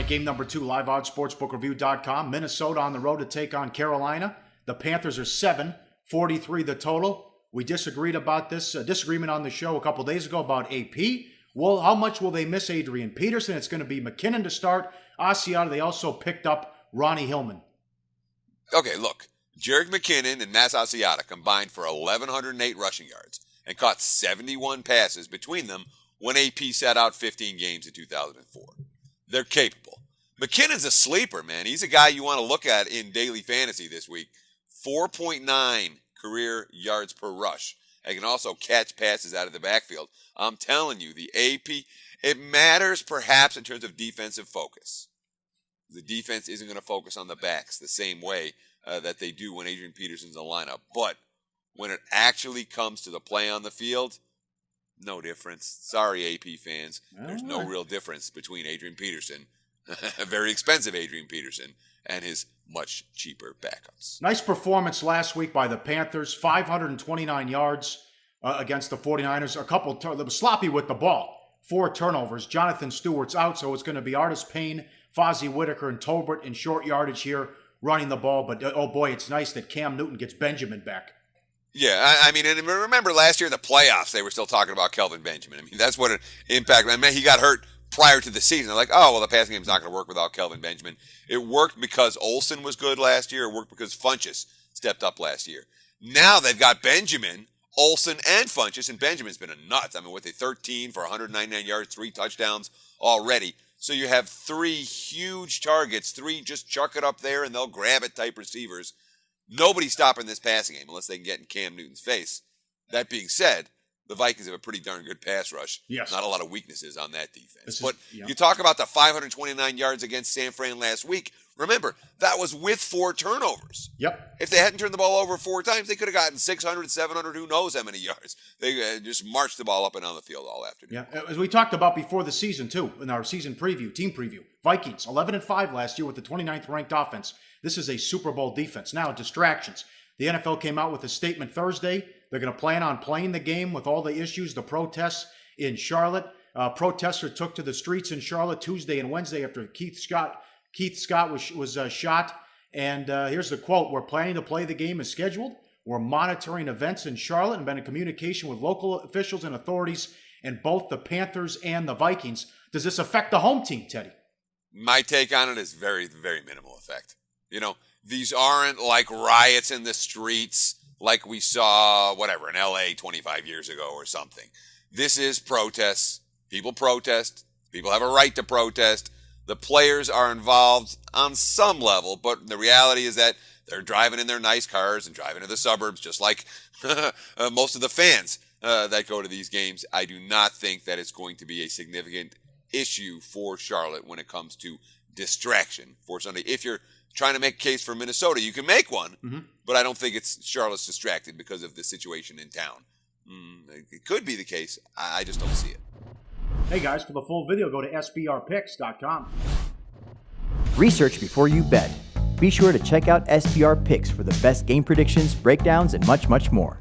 right, game number 2, live odds, sportsbookreview.com. Minnesota on the road to take on Carolina. The Panthers are 7-43 the total. We disagreed about this disagreement on the show a couple days ago about AP. Well, how much will they miss Adrian Peterson? It's going to be McKinnon to start. Asiata, they also picked up Ronnie Hillman. Okay, look. Jerick McKinnon and Mass Asiata combined for 1,108 rushing yards and caught 71 passes between them when AP sat out 15 games in 2004. They're capable. McKinnon's a sleeper, man. He's a guy you want to look at in daily fantasy this week. 4.9 career yards per rush. And can also catch passes out of the backfield. I'm telling you, the AP, it matters perhaps in terms of defensive focus. The defense isn't going to focus on the backs the same way that they do when Adrian Peterson's in the lineup. But when it actually comes to the play on the field, no difference. Sorry, AP fans. There's no real difference between Adrian Peterson, a very expensive Adrian Peterson, and his much cheaper backups. Nice performance last week by the Panthers. 529 yards against the 49ers. A couple, they were sloppy with the ball. 4 turnovers. Jonathan Stewart's out, so it's going to be Artis Payne, Fozzie Whitaker, and Tolbert in short yardage here running the ball. But, oh boy, it's nice that Cam Newton gets Benjamin back. Yeah, I mean, and remember last year in the playoffs, they were still talking about Kelvin Benjamin. I mean, that's what it impacted. I mean, he got hurt prior to the season. They're like, oh, well, the passing game's not going to work without Kelvin Benjamin. It worked because Olsen was good last year. It worked because Funchess stepped up last year. Now they've got Benjamin, Olsen, and Funchess, and Benjamin's been a nut. I mean, with a 13 for 199 yards, 3 touchdowns already. So you have 3 huge targets, 3 just chuck it up there and they'll grab it type receivers. Nobody's stopping this passing game unless they can get in Cam Newton's face. That being said, the Vikings have a pretty darn good pass rush. Yes. Not a lot of weaknesses on that defense. You talk about the 529 yards against San Fran last week. Remember, that was with 4 turnovers. Yep. If they hadn't turned the ball over 4 times, they could have gotten 600, 700, who knows how many yards. They just marched the ball up and down the field all afternoon. Yeah, as we talked about before the season, too, in our season preview, team preview. Vikings, 11-5 last year with the 29th ranked offense. This is a Super Bowl defense. Now, distractions. The NFL came out with a statement Thursday. They're going to plan on playing the game with all the issues, the protests in Charlotte. Protesters took to the streets in Charlotte Tuesday and Wednesday after Keith Scott was shot. And here's the quote: "We're planning to play the game as scheduled. We're monitoring events in Charlotte and been in communication with local officials and authorities in both the Panthers and the Vikings." Does this affect the home team, Teddy? My take on it is very, very minimal effect. You know, these aren't like riots in the streets like we saw, in LA 25 years ago or something. This is protests. People protest. People have a right to protest. The players are involved on some level, but the reality is that they're driving in their nice cars and driving to the suburbs, just like most of the fans that go to these games. I do not think that it's going to be a significant issue for Charlotte when it comes to distraction for Sunday. If you're trying to make a case for Minnesota, you can make one, but I don't think it's Charlotte's distracted because of the situation in town. It could be the case. I just don't see it. Hey guys, for the full video, go to sbrpicks.com. Research before you bet. Be sure to check out SBR Picks for the best game predictions, breakdowns, and much, much more.